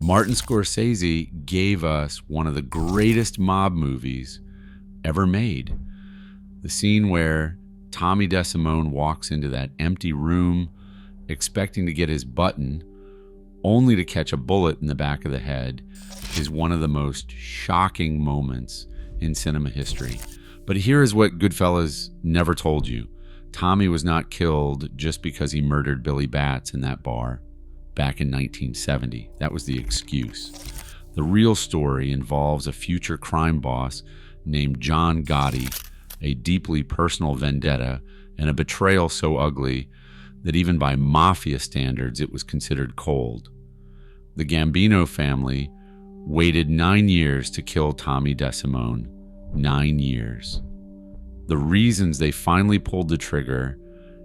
Martin Scorsese gave us one of the greatest mob movies ever made. The scene where Tommy DeSimone walks into that empty room expecting to get his button, only to catch a bullet in the back of the head, is one of the most shocking moments in cinema history. But here is what Goodfellas never told you. Tommy was not killed just because he murdered Billy Batts in that bar back in 1970. That was the excuse. The real story involves a future crime boss named John Gotti, a deeply personal vendetta, and a betrayal so ugly that even by mafia standards it was considered cold. The Gambino family waited 9 years to kill Tommy DeSimone. 9 years. The reasons they finally pulled the trigger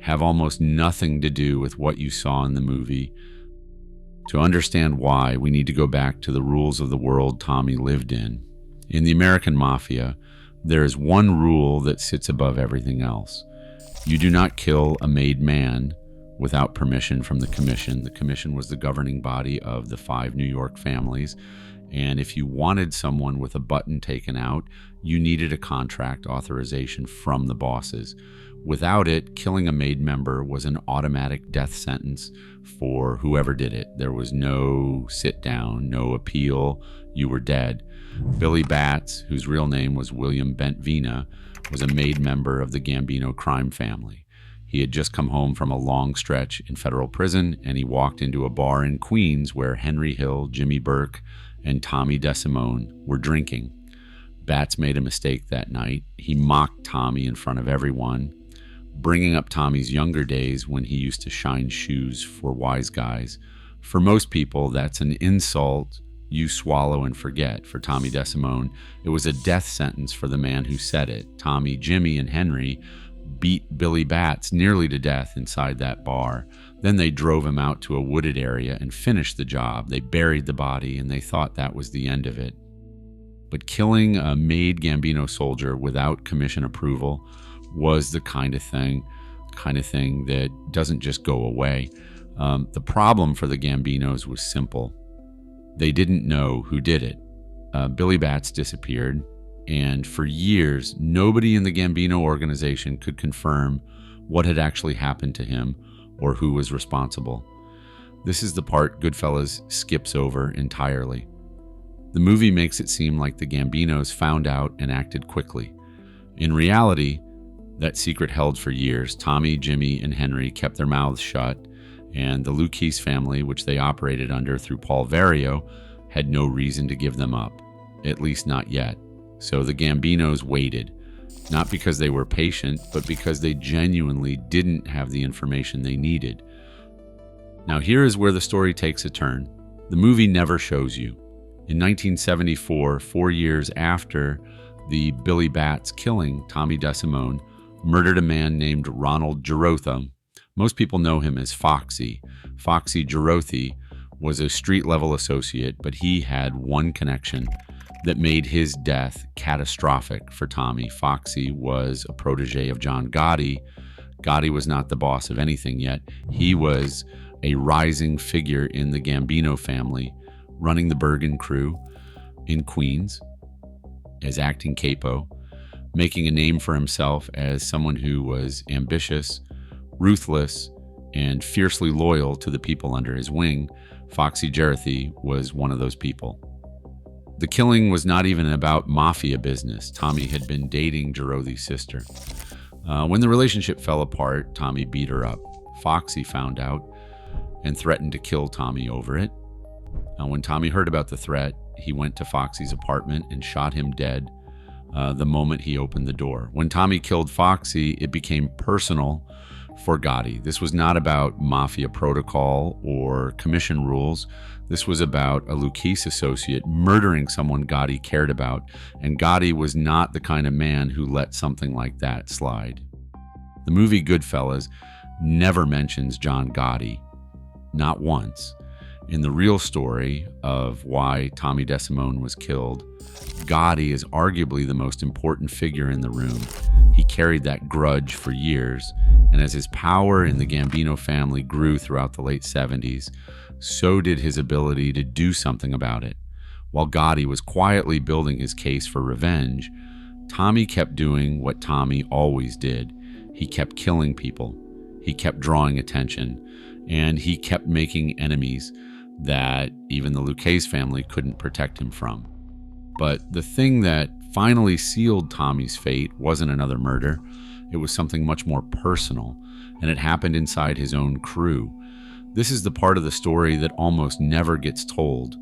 have almost nothing to do with what you saw in the movie. To understand why, we need to go back to the rules of the world Tommy lived in. In the American Mafia, there is one rule that sits above everything else. You do not kill a made man without permission from the commission. The commission was the governing body of the 5 New York families. And if you wanted someone with a button taken out, you needed a contract authorization from the bosses. Without it, killing a made member was an automatic death sentence for whoever did it. There was no sit down, no appeal. You were dead. Billy Batts, whose real name was William Bentvina, was a made member of the Gambino crime family. He had just come home from a long stretch in federal prison, and he walked into a bar in Queens where Henry Hill, Jimmy Burke, and Tommy DeSimone were drinking. Batts made a mistake that night. He mocked Tommy in front of everyone, bringing up Tommy's younger days when he used to shine shoes for wise guys. For most people, that's an insult you swallow and forget. For Tommy DeSimone, it was a death sentence for the man who said it. Tommy, Jimmy, and Henry beat Billy Batts nearly to death inside that bar. Then they drove him out to a wooded area and finished the job. They buried the body, and they thought that was the end of it. But killing a made Gambino soldier without commission approval was the kind of thing that doesn't just go away. The problem for the Gambinos was simple. They didn't know who did it. Billy Batts disappeared, and for years, nobody in the Gambino organization could confirm what had actually happened to him or who was responsible. This is the part Goodfellas skips over entirely. The movie makes it seem like the Gambinos found out and acted quickly. In reality, that secret held for years. Tommy, Jimmy, and Henry kept their mouths shut, and the Lucchese family, which they operated under through Paul Vario, had no reason to give them up, at least not yet. So the Gambinos waited, not because they were patient, but because they genuinely didn't have the information they needed. Now here is where the story takes a turn. The movie never shows you. In 1974, 4 years after the Billy Batts killing, Tommy DeSimone murdered a man named Ronald Jerothe. Most people know him as Foxy. Foxy Jerothe was a street-level associate, but he had one connection that made his death catastrophic for Tommy. Foxy was a protege of John Gotti. Gotti was not the boss of anything yet. He was a rising figure in the Gambino family, running the Bergen crew in Queens as acting capo, making a name for himself as someone who was ambitious, ruthless, and fiercely loyal to the people under his wing. Foxy Jerothe was one of those people. The killing was not even about mafia business. Tommy had been dating Jerothe's sister. When the relationship fell apart, Tommy beat her up. Foxy found out and threatened to kill Tommy over it. When Tommy heard about the threat, he went to Foxy's apartment and shot him dead the moment he opened the door. When Tommy killed Foxy, it became personal for Gotti. This was not about mafia protocol or commission rules. This was about a Lucchese associate murdering someone Gotti cared about, and Gotti was not the kind of man who let something like that slide. The movie Goodfellas never mentions John Gotti, not once. In the real story of why Tommy DeSimone was killed, Gotti is arguably the most important figure in the room. He carried that grudge for years, and as his power in the Gambino family grew throughout the late 70s, so did his ability to do something about it. While Gotti was quietly building his case for revenge, Tommy kept doing what Tommy always did. He kept killing people. He kept drawing attention. And he kept making enemies that even the Lucchese family couldn't protect him from. But the thing that finally sealed Tommy's fate wasn't another murder. It was something much more personal, and it happened inside his own crew. This is the part of the story that almost never gets told,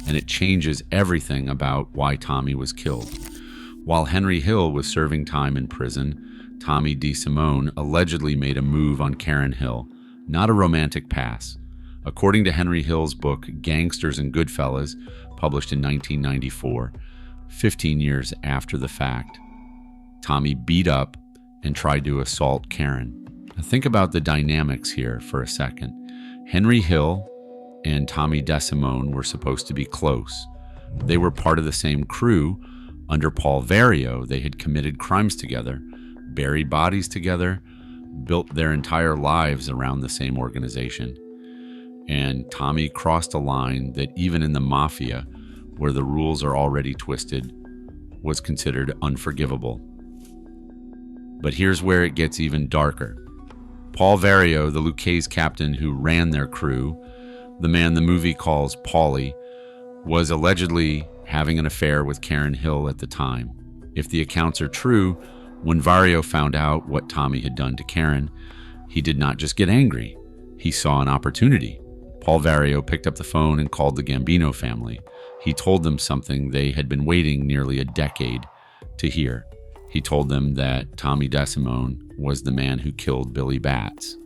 and it changes everything about why Tommy was killed. While Henry Hill was serving time in prison, Tommy DeSimone allegedly made a move on Karen Hill, not a romantic pass. According to Henry Hill's book, Gangsters and Goodfellas, published in 1994, 15 years after the fact, Tommy beat up and tried to assault Karen. Now think about the dynamics here for a second. Henry Hill and Tommy DeSimone were supposed to be close. They were part of the same crew. Under Paul Vario, they had committed crimes together, buried bodies together, built their entire lives around the same organization. And Tommy crossed a line that even in the mafia, where the rules are already twisted, was considered unforgivable. But here's where it gets even darker. Paul Vario, the Lucchese captain who ran their crew, the man the movie calls Paulie, was allegedly having an affair with Karen Hill at the time. If the accounts are true, when Vario found out what Tommy had done to Karen, he did not just get angry. He saw an opportunity. Paul Vario picked up the phone and called the Gambino family. He told them something they had been waiting nearly a decade to hear. He told them that Tommy DeSimone was the man who killed Billy Batts.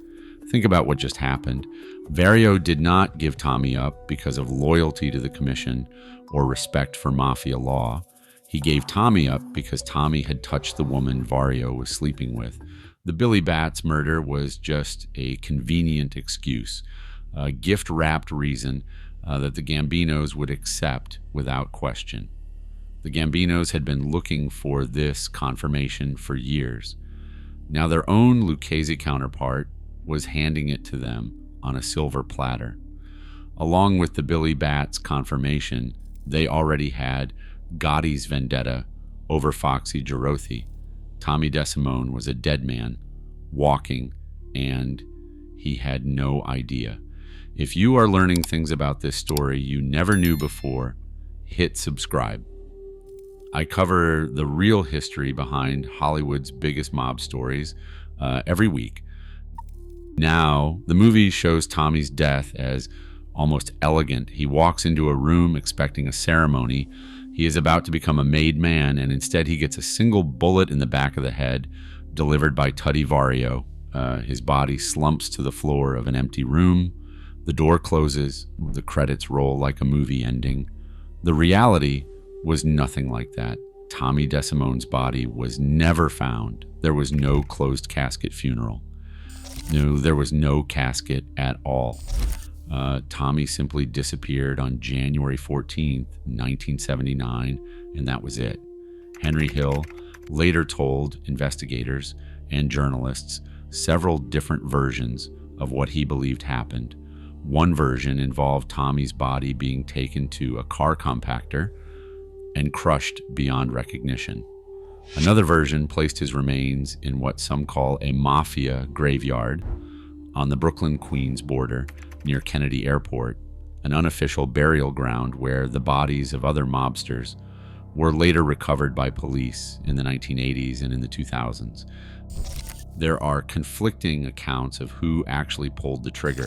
Think about what just happened. Vario did not give Tommy up because of loyalty to the commission or respect for mafia law. He gave Tommy up because Tommy had touched the woman Vario was sleeping with. The Billy Batts murder was just a convenient excuse, a gift-wrapped reason that the Gambinos would accept without question. The Gambinos had been looking for this confirmation for years. Now their own Lucchese counterpart was handing it to them on a silver platter. Along with the Billy Batts confirmation, they already had Gotti's vendetta over Foxy Jerothe. Tommy DeSimone was a dead man, walking, and he had no idea. If you are learning things about this story you never knew before, hit subscribe. I cover the real history behind Hollywood's biggest mob stories every week. Now, the movie shows Tommy's death as almost elegant. He walks into a room expecting a ceremony. He is about to become a made man, and instead he gets a single bullet in the back of the head delivered by Tommy Vario. His body slumps to the floor of an empty room. The door closes. The credits roll like a movie ending. The reality was nothing like that. Tommy DeSimone's body was never found. There was no closed casket funeral. No, there was no casket at all. Tommy simply disappeared on January 14th, 1979, and that was it. Henry Hill later told investigators and journalists several different versions of what he believed happened. One version involved Tommy's body being taken to a car compactor and crushed beyond recognition. Another version placed his remains in what some call a mafia graveyard on the Brooklyn-Queens border near Kennedy Airport, an unofficial burial ground where the bodies of other mobsters were later recovered by police in the 1980s and in the 2000s. There are conflicting accounts of who actually pulled the trigger.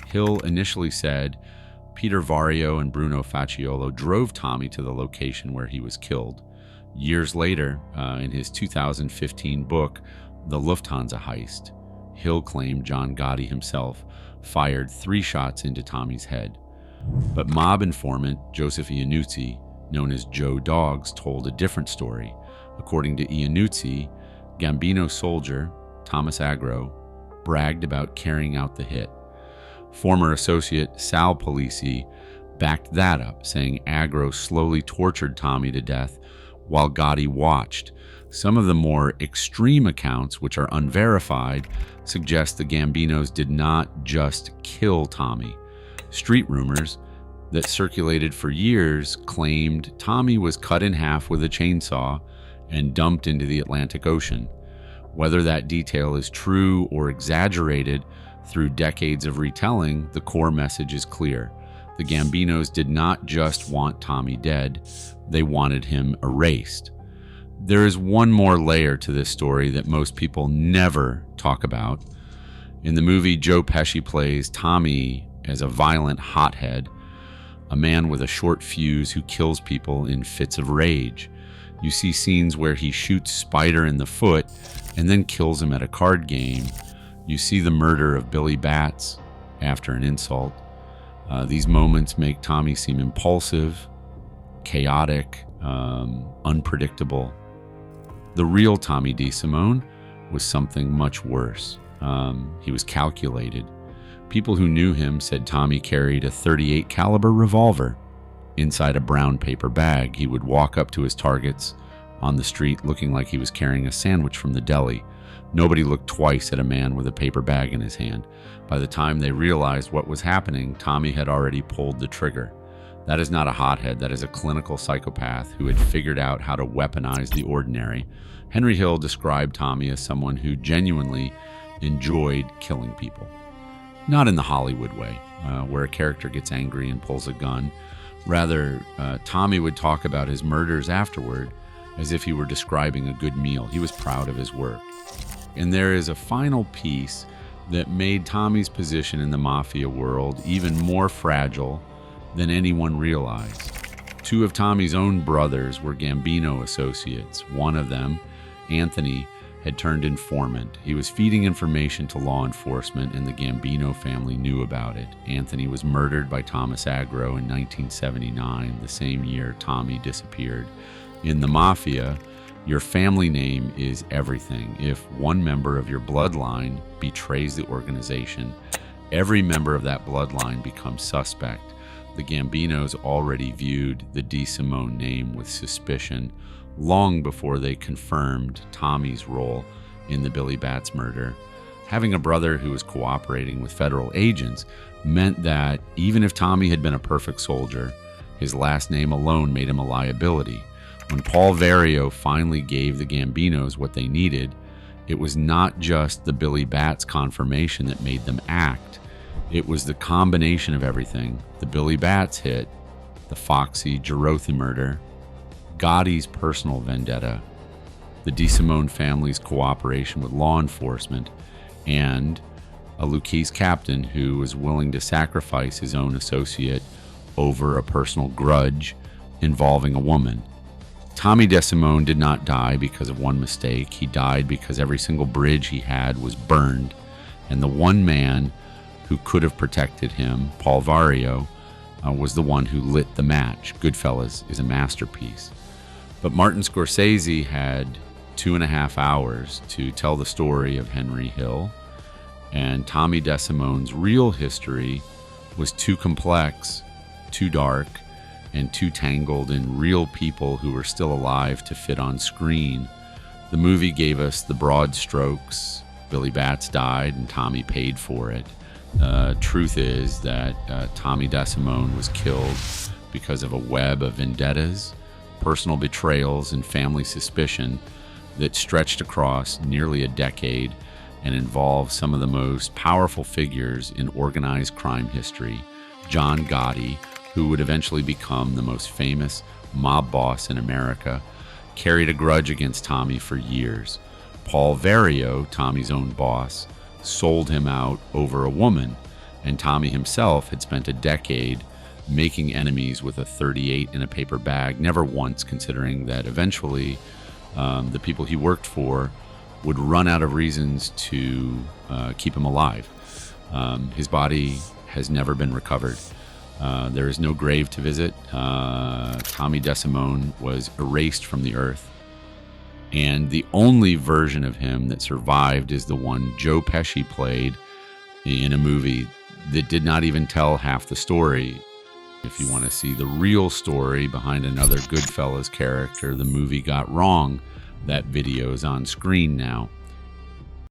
Hill initially said Peter Vario and Bruno Facciolo drove Tommy to the location where he was killed. Years later, in his 2015 book, The Lufthansa Heist, Hill claimed John Gotti himself fired 3 shots into Tommy's head. But mob informant Joseph Iannuzzi, known as Joe Dogs, told a different story. According to Iannuzzi, Gambino soldier Thomas Agro bragged about carrying out the hit. Former associate Sal Polisi backed that up, saying Agro slowly tortured Tommy to death while Gotti watched. Some of the more extreme accounts, which are unverified, suggest the Gambinos did not just kill Tommy. Street rumors that circulated for years claimed Tommy was cut in half with a chainsaw and dumped into the Atlantic Ocean. Whether that detail is true or exaggerated through decades of retelling, the core message is clear. The Gambinos did not just want Tommy dead, they wanted him erased. There is one more layer to this story that most people never talk about. In the movie, Joe Pesci plays Tommy as a violent hothead, a man with a short fuse who kills people in fits of rage. You see scenes where he shoots Spider in the foot and then kills him at a card game. You see the murder of Billy Batts after an insult. These moments make Tommy seem impulsive, chaotic, unpredictable. The real Tommy DeSimone was something much worse. He was calculated. People who knew him said Tommy carried a .38 caliber revolver inside a brown paper bag. He would walk up to his targets on the street looking like he was carrying a sandwich from the deli. Nobody looked twice at a man with a paper bag in his hand. By the time they realized what was happening, Tommy had already pulled the trigger. That is not a hothead, that is a clinical psychopath who had figured out how to weaponize the ordinary. Henry Hill described Tommy as someone who genuinely enjoyed killing people. Not in the Hollywood way, where a character gets angry and pulls a gun. Rather, Tommy would talk about his murders afterward as if he were describing a good meal. He was proud of his work. And there is a final piece that made Tommy's position in the mafia world even more fragile than anyone realized. Two of Tommy's own brothers were Gambino associates. One of them, Anthony, had turned informant. He was feeding information to law enforcement, and the Gambino family knew about it. Anthony was murdered by Thomas Agro in 1979, the same year Tommy disappeared. In the mafia, your family name is everything. If one member of your bloodline betrays the organization, every member of that bloodline becomes suspect. The Gambinos already viewed the DeSimone name with suspicion long before they confirmed Tommy's role in the Billy Batts murder. Having a brother who was cooperating with federal agents meant that even if Tommy had been a perfect soldier, his last name alone made him a liability. When Paul Vario finally gave the Gambinos what they needed, it was not just the Billy Batts confirmation that made them act. It was the combination of everything. The Billy Batts hit, the Foxy Jerothe murder, Gotti's personal vendetta, the DeSimone family's cooperation with law enforcement, and a Lucchese captain who was willing to sacrifice his own associate over a personal grudge involving a woman. Tommy DeSimone did not die because of one mistake. He died because every single bridge he had was burned, and the one man who could have protected him, Paul Vario, was the one who lit the match. Goodfellas is a masterpiece. But Martin Scorsese had 2.5 hours to tell the story of Henry Hill, and Tommy DeSimone's real history was too complex, too dark, and too tangled in real people who were still alive to fit on screen. The movie gave us the broad strokes. Billy Batts died and Tommy paid for it. Truth is that Tommy DeSimone was killed because of a web of vendettas, personal betrayals, and family suspicion that stretched across nearly a decade and involved some of the most powerful figures in organized crime history. John Gotti, who would eventually become the most famous mob boss in America, carried a grudge against Tommy for years. Paul Vario, Tommy's own boss, sold him out over a woman, and Tommy himself had spent a decade making enemies with a .38 in a paper bag, never once considering that eventually the people he worked for would run out of reasons to keep him alive. His body has never been recovered. There is no grave to visit. Tommy DeSimone was erased from the earth. And the only version of him that survived is the one Joe Pesci played in a movie that did not even tell half the story. If you want to see the real story behind another Goodfellas character the movie got wrong, that video is on screen now.